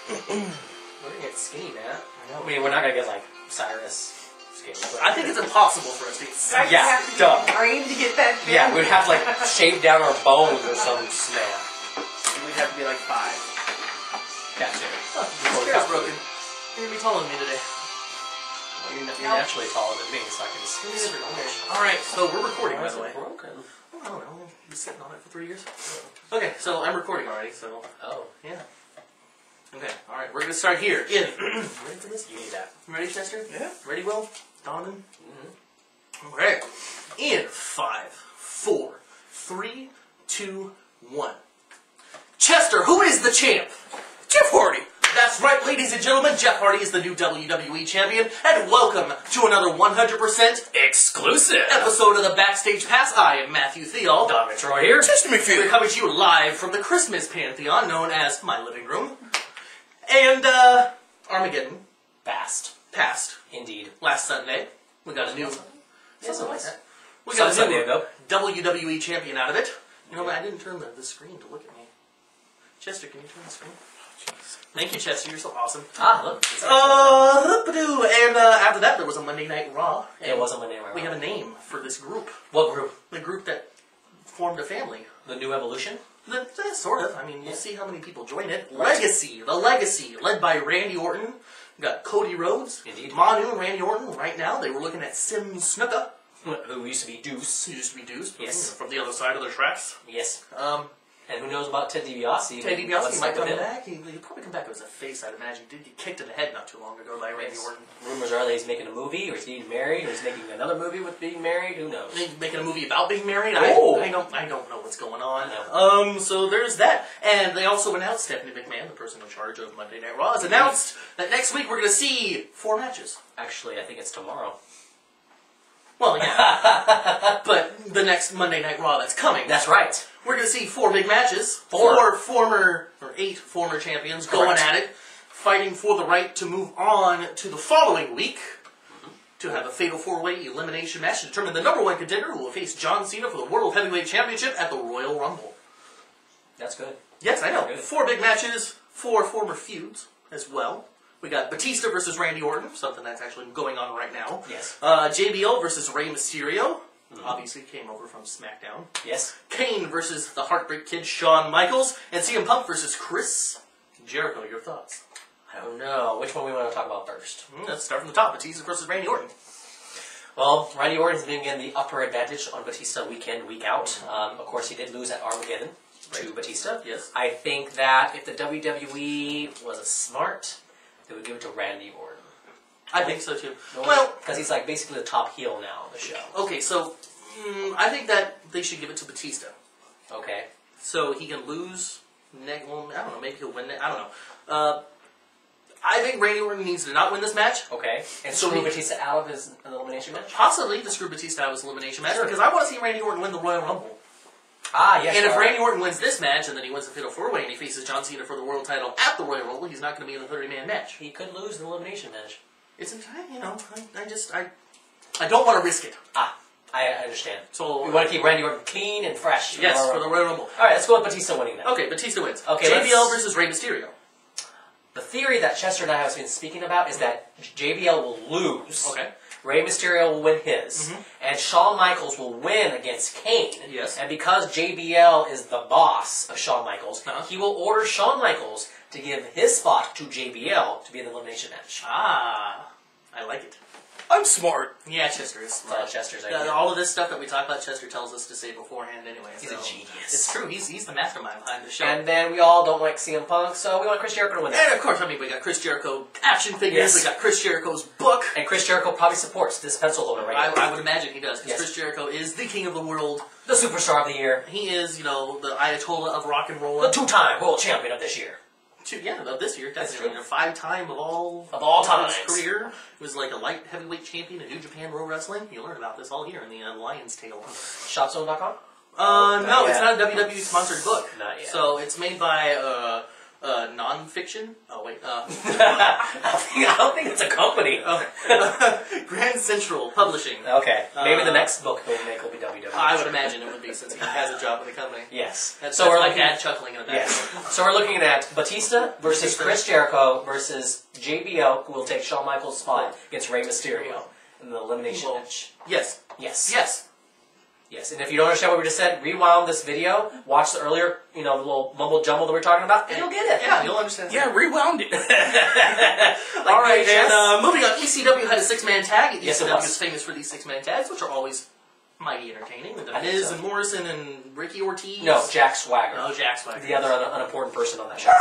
We're gonna get skinny, man. I know. I mean, we're not gonna get like Cyrus skinny. I think it's impossible for us to get I Yeah, have to duh. get brain to get that thin. Yeah, we'd have to like shave down our bones or some snap. We'd have to be like 5. Gotcha. This chair's broken. You're gonna be taller than me today. You're naturally taller than me, so I can just... Alright, so we're recording, by the way. Broken. I don't know. I've been sitting on it for 3 years. Okay, so I'm recording already, so... Oh. Yeah. Okay, alright, we're gonna start here. In. Ready for this? You need that. You ready, Chester? Yeah. Ready, Will? Donovan? Mm-hmm. Okay. In 5, 4, 3, 2, 1. Chester, who is the champ? Jeff Hardy. That's right, ladies and gentlemen, Jeff Hardy is the new WWE Champion, and welcome to another 100% exclusive episode of the Backstage Pass. I am Matthew Thiel. Donovan Troy here. Chester McPhee. We're coming to you live from the Christmas Pantheon, known as my living room. And, Armageddon Fast. passed Indeed. last Sunday. We got a new... Something like that. We got a Sunday new ago. WWE Champion out of it. You know what? I didn't turn the screen to look at me. Chester, can you turn the screen? Thank you, Chester. You're so awesome. Ah, look. And after that, there was a Monday Night Raw. It was a Monday Night Raw. We have a name for this group. What group? The group that formed a family. The New Evolution? Sort of. I mean, we'll see how many people join it. Legacy. The Legacy. Led by Randy Orton. We got Cody Rhodes. Indeed. Manu and Randy Orton. Right now, they were looking at Sim Snuka. Who used to be Deuce. He used to be Deuce. Yes. From the other side of the tracks. Yes. And who knows about Ted DiBiase? Ted DiBiase What's might up come with him? back. He'll probably come back as a face, I'd imagine. He did get kicked in the head not too long ago by Randy Orton. Rumors are that he's making a movie, or he's getting married, or he's making another movie with being married. Who knows? He's making a movie about being married. Oh. I don't know what's going on. So there's that. And they also announced Stephanie McMahon, the person in charge of Monday Night Raw, has announced that next week we're going to see 4 matches. Actually, I think it's tomorrow. Well, yeah. But the next Monday Night Raw that's coming. That's right. We're going to see 4 big matches. 4. 8 former champions Correct. going at it, fighting for the right to move on to the following week to have a fatal 4-way elimination match to determine the number 1 contender who will face John Cena for the World Heavyweight Championship at the Royal Rumble. That's good. Yes, I know. Good. 4 big matches, 4 former feuds as well. We got Batista versus Randy Orton, something that's actually going on right now. Yes. JBL versus Rey Mysterio. Obviously came over from SmackDown. Yes. Kane versus the Heartbreak Kid Shawn Michaels. And CM Punk versus Chris Jericho. Your thoughts? I don't know. Which one we want to talk about first? Let's start from the top. Batista versus Randy Orton. Well, Randy Orton's been getting the upper advantage on Batista week in, week out. Of course, he did lose at Armageddon to Batista. Yes. I think that if the WWE was smart, they would give it to Randy Orton. I think so too. Well, because he's like basically the top heel now of the show. Okay, so I think that they should give it to Batista. Okay. So he can lose. Well, I don't know. Maybe he'll win it. I don't know. I think Randy Orton needs to not win this match. Okay. And so screw Batista out of his elimination match? Possibly to screw Batista out of his elimination match, because I want to see Randy Orton win the Royal Rumble. Ah, yes. And if Randy Orton wins this match, and then he wins the Fatal 4-Way, and he faces John Cena for the world title at the Royal Rumble, he's not going to be in the 30-man match. He could lose the elimination match. It's I don't want to risk it. Ah, I understand. So we want to keep Randy Orton clean and fresh. Yes, for the Royal Rumble. All right, let's go with Batista winning then. Okay, Batista wins. Okay, JBL versus Rey Mysterio. The theory that Chester and I have been speaking about is that JBL will lose. Okay. Rey Mysterio will win his. And Shawn Michaels will win against Kane. Yes. And because JBL is the boss of Shawn Michaels, he will order Shawn Michaels to give his spot to JBL to be in the elimination match. Ah, I like it. I'm smart. Yeah, Chester is smart. That's Chester's idea. All of this stuff that we talk about, Chester tells us to say beforehand anyway. He's a genius. It's true. He's the mastermind behind the show. And then we all don't like CM Punk, so we want Chris Jericho to win that. And of course, I mean, we got Chris Jericho action figures. Yes. We got Chris Jericho's book. And Chris Jericho probably supports this pencil holder right now. I would imagine he does, because Chris Jericho is the king of the world. The superstar of the year. He is, the Ayatollah of rock and roll. The 2-time world champion of this year. Of this year, That's definitely. true. 5-time of all times. His career. He was like a light heavyweight champion in New Japan Pro Wrestling. You learn about this all here in the Lion's Tale. Shopzone.com? No, it's not a WWE sponsored book. Not yet. So it's made by non-fiction. Oh wait. I don't think it's a company. Okay. Grand Central Publishing. Okay. Maybe the next book he'll make will be WWE. I would imagine it would be, since he has a job with the company. Yes. So we're like dad chuckling in the back. Yes. So we're looking at Batista versus Chris Jericho versus JBL, who will take Shawn Michaels' spot against Rey Mysterio in the elimination match. Yes. Yes. Yes. Yes. And if you don't understand what we just said, rewound this video, watch the earlier, the little mumble jumble that we're talking about, and you'll get it. Yeah, you'll understand. Yeah, rewound it. All right, and moving on, ECW had a 6-man tag. Yes, it ECW was. is famous for these 6-man tags, which are always mighty entertaining. With The Miz and Morrison and Ricky Ortiz. No, Jack Swagger. Oh, Jack Swagger. The other unimportant person on that show.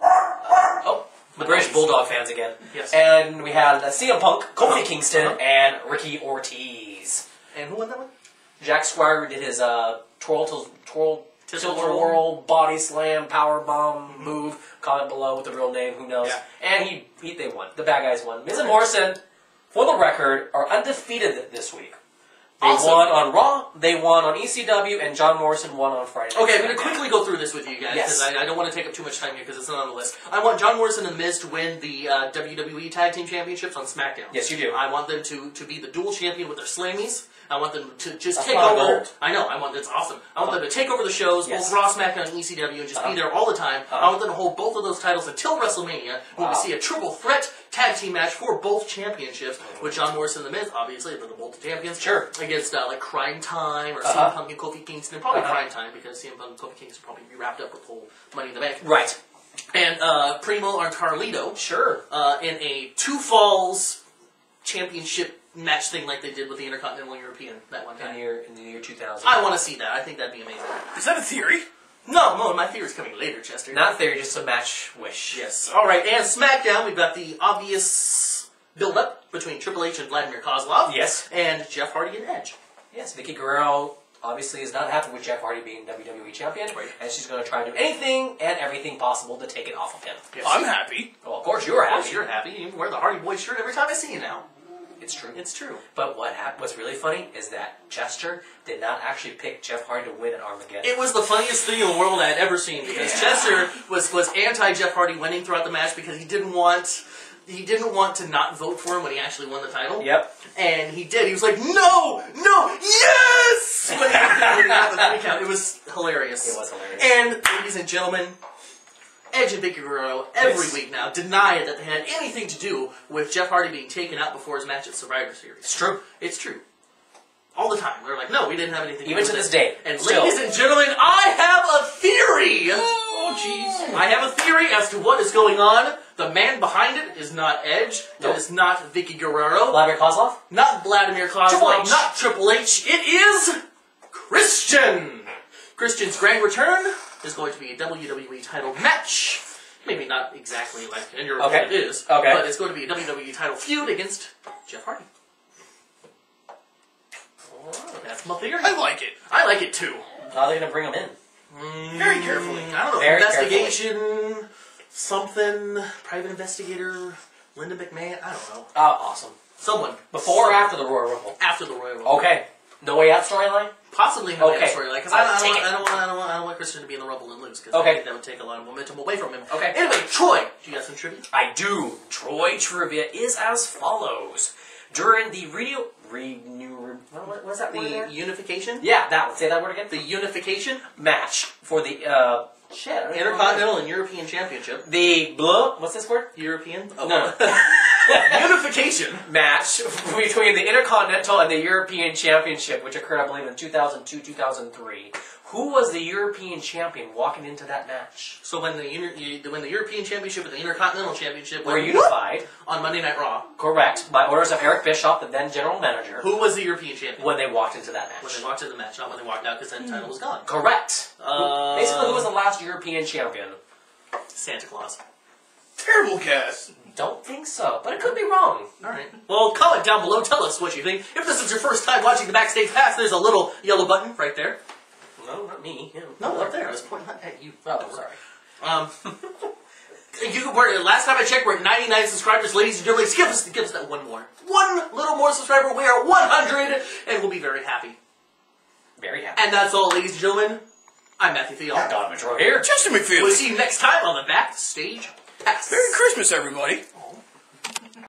Oh, the British Bulldog fans again. Yes. And we had CM Punk, Kofi Kingston, and Ricky Ortiz. And who won that one? Jack Swagger did his tilt-a-whirl, body slam, power bomb move. Comment below with the real name, who knows. Yeah. And they won. The bad guys won. Miz and Morrison, for the record, are undefeated this week. They won on Raw, they won on ECW, and John Morrison won on Friday. Okay, I'm going to quickly go through this with you guys, because Yes. I don't want to take up too much time here, because it's not on the list. I want John Morrison and Miz to win the WWE Tag Team Championships on SmackDown. Yes, you do. I want them to be the dual champion with their slammies. I want them to just That's take not over. gold. I know. It's awesome. I want them to take over the shows, Yes. both Raw, SmackDown, and ECW, and just be there all the time. I want them to hold both of those titles until WrestleMania, when we see a triple threat tag team match for both championships, with John Morrison and The Miz, obviously, they're the both champions. Sure. Against like Crime Time or CM Punk and Kofi Kingston, and probably Crime Time, because CM Punk and Kofi Kingston will probably be wrapped up with the whole Money in the Bank. Right. And Primo and Carlito. Sure. In a Two Falls championship match thing like they did with the Intercontinental European that one time. In the year 2000. I want to see that. I think that'd be amazing. Is that a theory? No, my theory's coming later, Chester. Not theory, just a match wish. Yes. All right, and SmackDown, we've got the obvious build-up between Triple H and Vladimir Kozlov. Yes. And Jeff Hardy and Edge. Yes, Vicky Guerrero obviously is not happy with Jeff Hardy being WWE Champion, Right. and she's going to try to do anything and everything possible to take it off of him. Yes. I'm happy. Well, of course you're happy. Yes, you're happy. You wear the Hardy Boy shirt every time I see you now. It's true. It's true. But what's really funny is that Chester did not actually pick Jeff Hardy to win at Armageddon. It was the funniest thing in the world I had ever seen, because Chester was anti Jeff Hardy winning throughout the match, because he didn't want to not vote for him when he actually won the title. Yep. And he did. He was like, no, yes! When he got the 3 count. It was hilarious. It was hilarious. And, ladies and gentlemen, Edge and Vicky Guerrero every Yes. week now deny that they had anything to do with Jeff Hardy being taken out before his match at Survivor Series. It's true. It's true. All the time. They're like, no, we didn't have anything to do Even with to it. this day. And Still. ladies and gentlemen, I have a theory! Oh, jeez. I have a theory as to what is going on. The man behind it is not Edge. Nope. It is not Vicky Guerrero. Vladimir Kozlov? Not Vladimir Triple Kozlov. H. Not Triple H. It is Christian. Christian's grand return is going to be a WWE title match. Maybe not exactly like in Europe Okay. it is. Okay. But it's going to be a WWE title feud against Jeff Hardy. That's my theory. I like it. I like it too. How are they going to bring him in? Very carefully. I don't know. Very Investigation, something, private investigator, Linda McMahon. I don't know. Awesome. Someone Before or after the Royal Rumble? after the Royal Rumble. Okay. No Way Out storyline? Possibly no Okay. storyline, because Take it. I don't want Christian to be in the Rumble and lose, because Okay. I think that would take a lot of momentum away from him. Okay. Anyway, Troy, do you got some trivia? I do. Troy trivia is as follows. During the what was that word The there? unification? Yeah, that one. Say that word again. The unification? Match for the Intercontinental and European Championship. The what's this word? European? Oh. No. Unification. Match between the Intercontinental and the European Championship, which occurred, I believe, in 2002-2003. Who was the European champion walking into that match? So when the European Championship and the Intercontinental Championship Were went unified, on Monday Night Raw, correct, by orders of Eric Bischoff, the then general manager, who was the European Champion? when they walked into that match. When they walked in the match, not when they walked out, because that title was gone. Correct. Basically, who was the last European champion? Santa Claus. Terrible guess. Don't think so, but it could be wrong. Alright. Well, comment down below. Tell us what you think. If this is your first time watching the Backstage Pass, there's a little yellow button right there. No, not me. Him. No, up there. I was pointing at you. Oh, sorry. Last time I checked, we're at 99 subscribers. Ladies and gentlemen, give us that one more. One little more subscriber. We are 100, and we'll be very happy. Very happy. And that's all, ladies and gentlemen. I'm Matthew Theon. Don Mitchell here. Justin We'll McFeely. see you next time on the Backstage Pass. Merry Christmas, everybody.